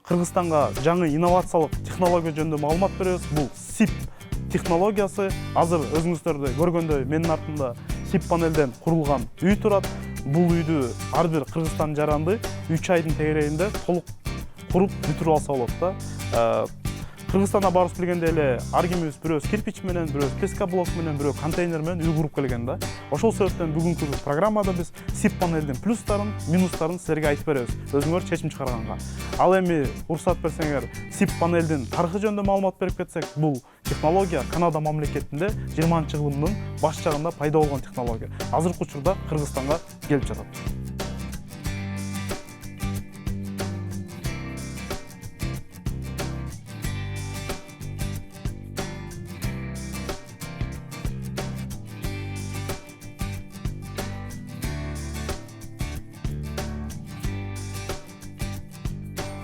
Кыргызстанга жаңы инновациялык технология жөнүндө маалымат беребиз. Бул SIP технологиясы. Азыр өзүңүздөр көргөндөй менин артымда SIP панелден курулган үй турат. Бул үйдү ар бир Кыргызстан жаранды 3 айдын тегерегинде толук куруп бүтүрүп алса болот да. Кыргызстанда барыбыз билгендей эле ар кимибиз бирөөбүз кирпич менен, бирөөбүз плескоблок менен, бирөө контейнер менен үй куруп келген да. Ошол себептен бүгүнкү программада биз SIP панелдин плюстарын, минустарын силерге айтып беребиз, өзүңөр чечим чыгарганга. Ал эми уруксат берсеңер, SIP панелдин тарыхы жөнүндө маалымат берип кетсек, бул технология Канада мамлекетинде 20-жылдын баш жагында пайда болгон технология. Азыркы учурда Кыргызстанга келип жатат.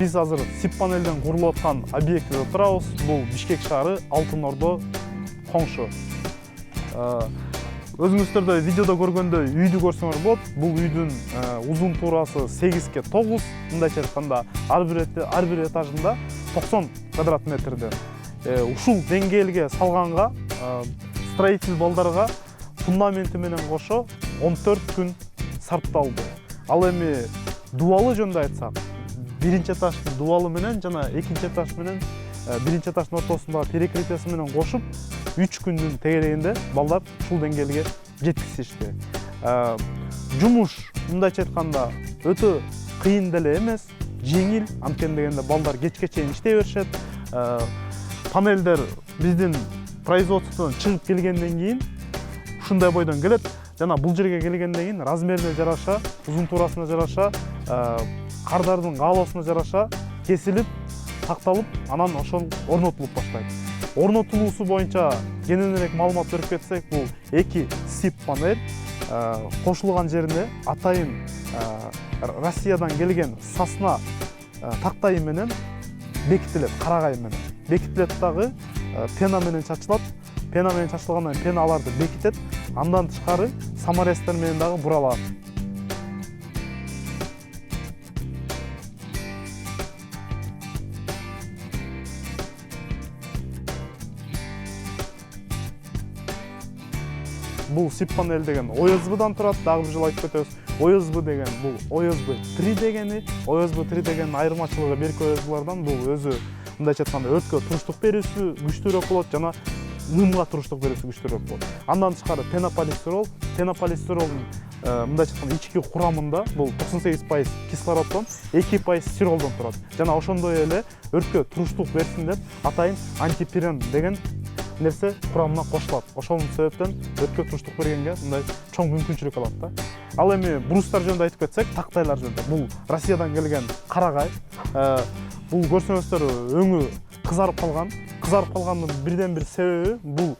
Биз азыр SIP панелден курулуп аткан объектте турабыз. Бул Бишкек шаары, Алтын Ордо коңшу. Өзүңүздөр видеодо көргөндөй үйдү көрсөңөр болот. Бул үйдүн узун туурасы 8-ке 9. Мындайча айтканда, ар бир этажында 90 квадрат метрден. Ушул деңгээлге салганга строитель балдарга фундаменти менен кошо 14 күн сарпталды. Ал эми дубалы жөнүндө айтсак, биринчи этаждын дубалы менен жана экинчи этаж менен биринчи этаждын ортосундагы перекрытиясы менен кошуп 3 күндүн тегерегинде балдар ушул деңгээлге жеткизишти. Жумуш мындайча айтканда өтө кыйын деле эмес, жеңил, анткени дегенде балдар кечке чейин иштей беришет. Панелдер биздин производстводон чыгып келгенден кийин ушундай бойдон келет. Жана бул жерге келгенден кийин размерине жараша, узун туурасына жараша, кардардын каалоосуна жараша кесилип, такталып, анан ошол орнотулуп баштайт. Орнотулуусу боюнча кененирээк маалымат берип кетсек, бул 2 SIP панель кошулган жерине атайын Россиядан келген сосна тактайы менен бекитилет, карагай менен. Бекитилет дагы пена менен чачылат. Пена менен чачылгандан кийин пена аларды бекитет, андан тышкары саморезтер менен дагы буралат. Бул SIP панель деген OSB-дан турат, дагы бир жолу айтып кетебиз. OSB деген бул OSB 3 дегени, OSB 3 деген айырмачылыгы берки OSB-лардан бул өзү мындайча айтканда өрткө туруштук берүүсү күчтүүрөөк болот жана нымга туруштук берүүсү күчтүүрөөк болот. Андан тышкары пенополистирол, пенополистиролдун мындайча айтканда ички курамында бул 98% кислороддон, 2% стиролдон турат. Жана ошондой эле өрткө туруштук берсин деп атайын антипирен деген нерсе курамына кошулат. Ошол себептен өрткө туруштук бергенге мындай чоң мүмкүнчүлүк алат да. Ал эми брустар жөнүндө айтып кетсек, тактайлар жөнүндө. Бул Россиядан келген карагай. Бул көрсөңүздөр өңү кызарып калган. Кызарып калгандын бирден бир себеби бул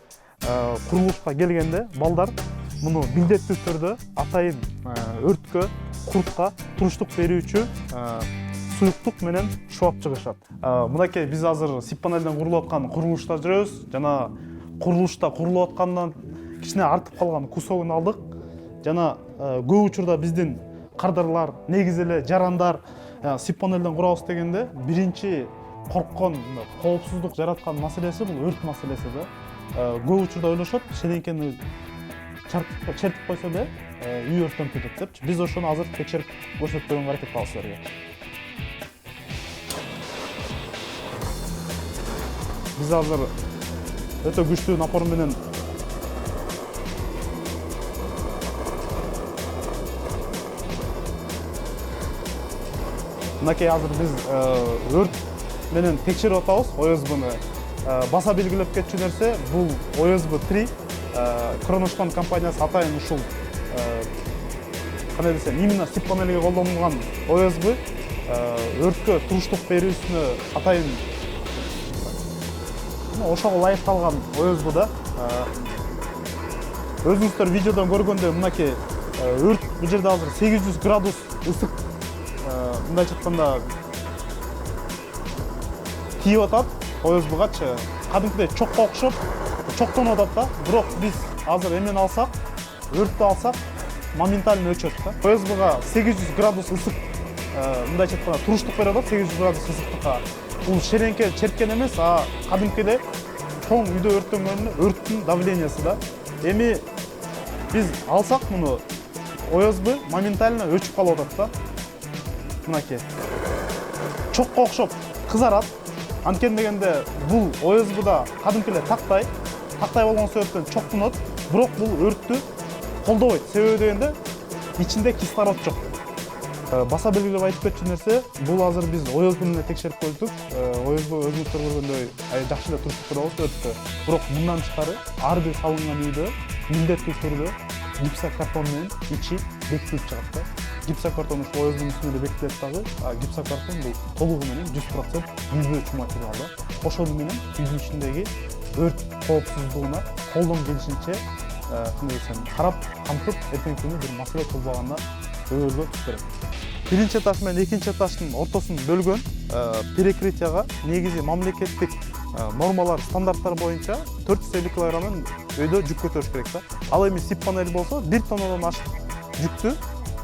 курулушка келгенде балдар муну билдеттүү түрдө атайын өрткө, куртка туруштук берүүчү суюктук менен шуап чыгышат. Мынакей биз азыр SIP панелден курулуп аткан курулушта жүрөбүз. Жана курулушта курулуп аткандан кичине артып калган кусогун алдык. Жана көп учурда биздин кардарлар, негизи эле жарандар SIP панелден курабыз дегенде биринчи корккон, коопсуздук жараткан маселеси бул өрт маселеси да. Көп учурда ойлошот, кичинекени чертип койсо эле үй өрттөнүп кетет депчи. Биз ошону азыр текшерип көрсөтүп көргөнгө аракет кылабыз силерге. Биз азыр өтө күчтүү напор менен мынакей азыр биз өрт менен текшерип атабыз OSB-ны. Баса белгилеп кетчү нерсе бул OSB 3 Кроношпан компаниясы атайын ушул кандай десем, именно SIP панелге колдонулган OSB өрткө туруштук берүүсүнө атайын ошого ылайыкталган OSB да. Өзүңүздөр видеодон көргөндөй мынакей өрт бул жерде азыр 800 градус ысык мындайча айтканда тийип атат OSB-гачы. Кадимкидей чокко окшоп чоктонуп атат да. Бирок биз азыр эмени алсак, өрттү алсак моментально өчөт да. OSB-га 800 градус ысык мындайча айтканда туруштук берип атат 800 градус ысыктыкка. Бул шереңке черпкен эмес, а кадимкиде чоң үйдө өрттөнгөндө өрттүн давлениясы да. Эми биз алсак муну ОСБ моментально өчүп калып атат да. Мынакей. Чокко окшоп кызарат. Анткени дегенде бул ОСБда кадимки эле тактай болгон себептен чоктунат, бирок бул өрттү колдобойт. Себеби дегенде ичинде кислород жок. Баса белгилеп айтып кетчү нерсе, бул азыр биз ОСБ менен текшерип көрдүк. ОСБ өзүңүздөр көргөндөй жакшы эле туруштук берет өрттү. Бирок мындан тышкары ар бир салынган үйдө милдеттүү түрдө гипсокартон менен ичи бекитилип чыгат да. Гипсокартон ушул ОСБнын үстүнө бекитилет дагы. Гипсокартон бул толугу менен 100% билбөөчү материал да. Ошону менен үйдүн ичиндеги өрт коопсуздугуна колдон келишинче кандай десем карап камтып, эртеңки күнү бир маселе туулбаганына өбөлгө түшүп берет. Биринчи этаж менен экинчи этаждын ортосун бөлгөн перекрытияга негизи мамлекеттик нормалар, стандарттар боюнча 450 кг өйдө жүк көтөрүш керек да. Ал эми сип панели болсо 1 тоннадан ашык жүктү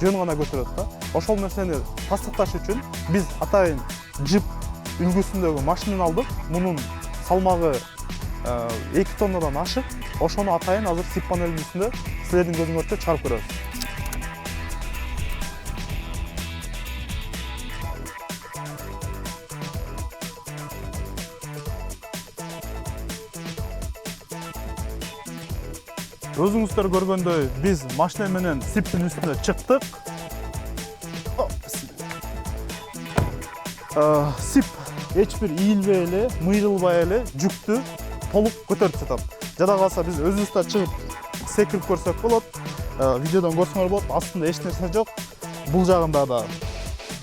жөн гана көтөрөт да. Ошол нерсени тастыкташ үчүн биз атайын джип үлгүсүндөгү машинаны алдык. Мунун салмагы 2 тоннадан ашык. Ошону атайын азыр сип панелинин үстүндө силердин көзүңөрдө чыгарып көрөбүз. Өзүңүздөр көргөндөй биз машина менен сиптин үстүнө чыктык. Сип эч бир ийилбей эле, мыйрылбай эле жүктү толук көтөрүп жатат. Жада калса биз өзүбүз да чыгып секирип көрсөк болот. Видеодон көрсөңөр болот. Астында эч нерсе жок. Бул жагында да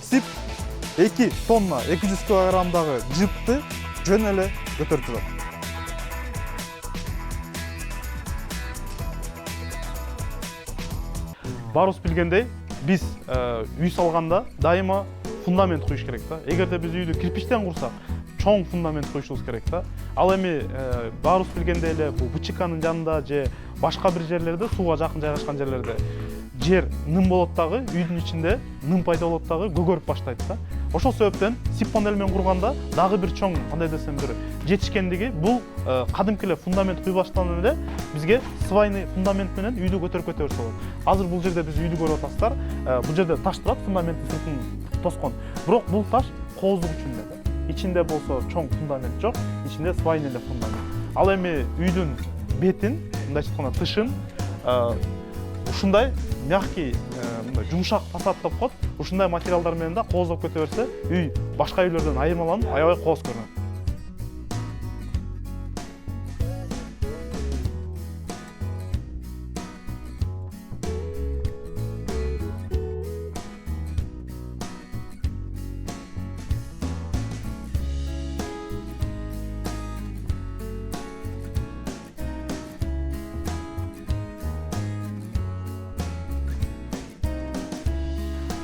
сип 2 тонна 200 кг жипти жөн эле көтөрүп жатат. Баарыбыз билгендей, биз үй салганда дайыма фундамент куюш керек да. Эгерде биз үйдү кирпичтен курсак, чоң фундамент куюшубуз керек да. Ал эми баарыбыз билгендей эле бул БЧКнын жанында же башка бир жерлерде, сууга жакын жайгашкан жерлерде жер ным болот дагы, үйдүн ичинде ным пайда болот дагы, көгөрүп баштайт да. Ошол себептен сип панел менен курганда дагы бир чоң, кандай десем, бир жетишкендиги бул кадимки эле фундамент куй баштагандан эле бизге свайный фундамент менен үйдү көтөрүп кете берсе болот. Азыр бул жерде биз үйдү көрүп атасыздар. Бул жерде таш турат, фундаменттин сыртын тоскон. Бирок бул таш кооздук үчүн эле. Ичинде болсо чоң фундамент жок, ичинде свайный эле фундамент. Ал эми үйдүн бетин, мындайча айтканда тышын ушундай мягкий, жумшак фасад деп коет. Ушундай материалдар менен да кооздоп кете берсе, үй башка үйлөрдөн айырмаланып, аябай кооз көрүнөт.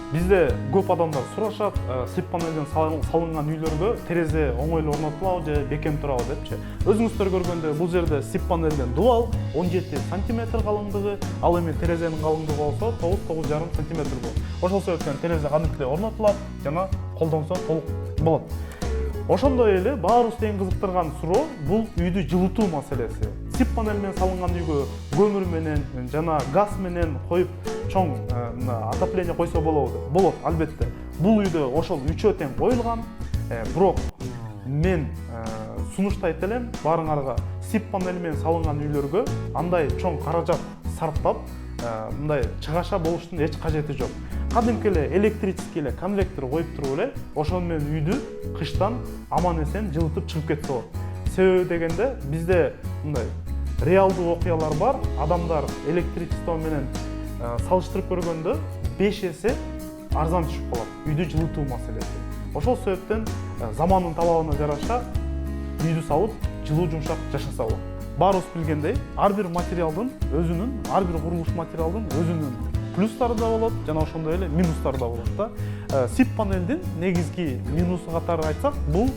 Бизде көп адамдар сурашат, сип панелден салынган үйлөргө терезе оңой эле орнотулабы же бекем турабы депчи. Өзүңүздөр көргөндөй бул жерде сип панелден дубал 17 см калыңдыгы, ал эми терезенин калыңдыгы болсо 9-9,5 см болот. Ошол себептен терезе кадимкидей орнотулат жана колдонсо толук болот. Ошондой эле баарыбызды эң кызыктырган суроо бул үйдү жылытуу маселеси. Сип панел менен салынган үйгө көмүр менен жана газ менен коюп чоң отопление койсо болобу? Болот, албетте. Бул үйдө ошол үчөө тең коюлган. Бирок мен сунуштайт элем баарыңарга сип панели менен салынган үйлөргө андай чоң каражат сарптап, мындай чыгаша болуштун эч кажети жок. Кадимки эле электрический эле конвектор коюп туруп эле ошону менен үйдү кыштан аман эсен жылытып чыгып кетсе болот. Себеби дегенде бизде мындай реалдуу окуялар бар. Адамдар электричество менен салыштырып көргөндө 5 эсе арзан түшүп калат үйдү жылытуу маселеси. Ошол себептен замандын талабына жараша үйдү салып, жылуу жумшак жашаса болот. Баарыбыз билгендей, ар бир материалдын өзүнүн, ар бир курулуш материалдын өзүнүн плюстары да болот, жана ошондой эле минустары да болот да. Сип панелдин негизги минусу катары айтсак, бул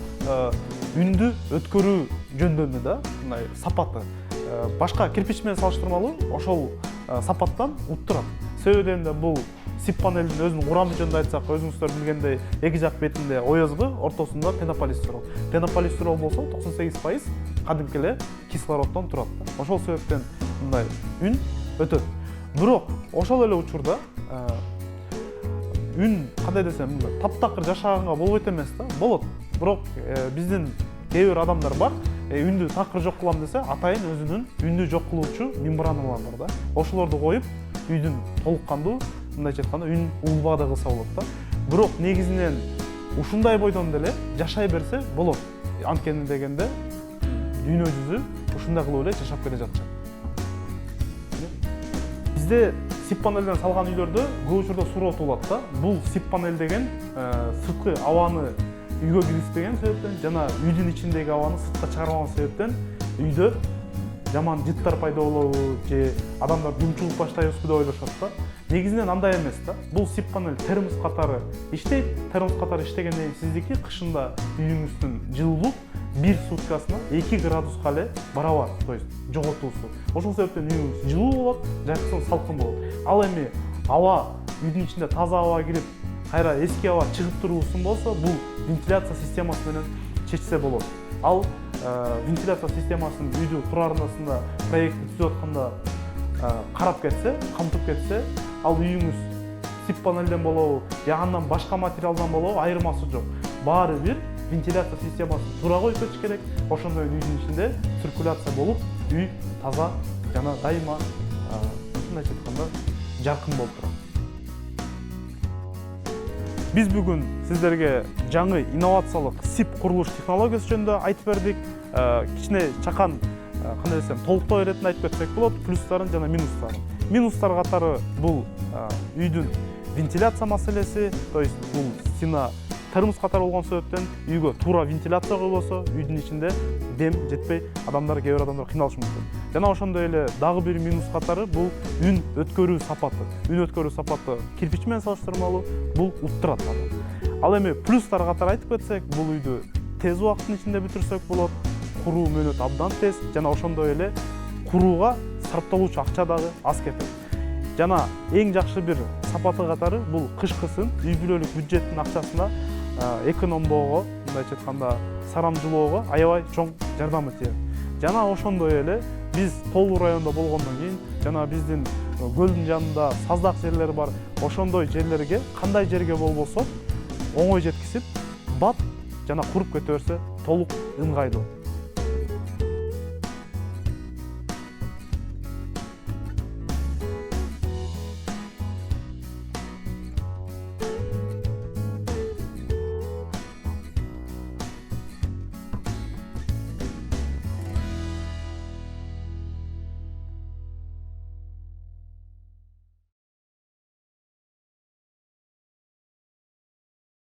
үндү өткөрүү жөндөмү да, мындай сапаты. Башка кирпич менен салыштырмалуу ошол сапаттан уттурат. Себеби дегенде бул СИП панелдин өзүнүн курамы жөнүндө айтсак, өзүңүздөр билгендей эки жак бетинде оязбы, ортосунда пенополистирол. Пенополистирол болсо 98% кадимки эле кислороддон турат. Ошол себептен мындай үн өтөт. Бирок ошол эле учурда үн кандай десем, таптакыр жашаганга болбойт эмес да, болот. Бирок биздин кээ бир адамдар бар, үндү такыр жок кылам десе, атайын өзүнүн үндү жок кылуучу мембраналар бар да. Ошолорду коюп, үйдүн толук кандуу, мындайча айтканда, үн улбагыдай кылса болот да. Бирок негизинен ушундай бойдон деле жашай берсе болот. Анткени дегенде дүйнө жүзү ушундай кылып эле жашап келе жатчу. Бизде СИП панелден салган үйлөрдө көп учурда суроо туулат да. Бул СИП панель деген сырткы абаны үйгө киргизбеген себептен жана үйдүн ичиндеги абаны сыртка чыгарбаган себептен үйдө жаман жыттар пайда болобу же адамдар думчулуп баштайбыз деп ойлошот да. Негизинен андай эмес да. Бул СИП панель термос катары иштейт. Термос катары иштегенден кийин сиздики кышында үйүңүздүн жылуулук 1 суткасына 2 градуска эле барабар, то есть жоготуусу. Ошол себептен үйүңүз жылуу болот, жайкысынан салкын болот. Ал эми аба үйдүн ичинде таза аба кирип, кайра эски аба чыгып туруусун болсо, бул вентиляция системасы менен чечсе болот. Ал вентиляция системасын үйдү турарындасында проектти түзүп атканда карап кетсе, камтып кетсе, ал үйүңүз СИП панелден болобу, же андан башка материалдан болобу, айырмасы жок. Баары бир вентиляция системасын туура коюп кетиш керек. Ошондой үйдүн ичинде циркуляция болуп, үй таза жана дайыма мындайча айтканда жаркын болуп турат. Биз бүгүн сиздерге жаңы инновациялык СИП курулуш технологиясы жөнүндө айтып бердик. Кичине чакан кандай десем, толуктоо иретинде айтып кетсек болот, плюстарын жана минустарын. Минустар катары бул үйдүн вентиляция маселеси, то есть бул стена термос катары болгон себептен үйгө туура вентиляция койбосо, үйдүн ичинде дем жетпей, адамдар кээ бир адамдар кыйналышы мүмкүн. Жана ошондой эле дагы бир минус катары бул үн өткөрүү сапаты. Үн өткөрүү сапаты кирпич менен салыштырмалуу бул уттурат. Ал эми плюстар катары айтып кетсек, бул үйдү тез убакыттын ичинде бүтүрсөк болот, куруу мөөнөт абдан тез, жана ошондой эле курууга сарпталуучу акча дагы аз кетет. Жана эң жакшы бир сапаты катары бул кышкысын үй бүлөлүк бюджеттин акчасына экономдоого, мындайча айтканда сарамжылоого аябай чоң жардамы тиет. Жана ошондой эле биз Тоолуу районунда болгондон кийин жана биздин көлдүн жанында саздак жерлер бар. Ошондой жерлерге кандай жерге болбосо оңой жеткизип, бат жана куруп кете берсе толук ыңгайлуу.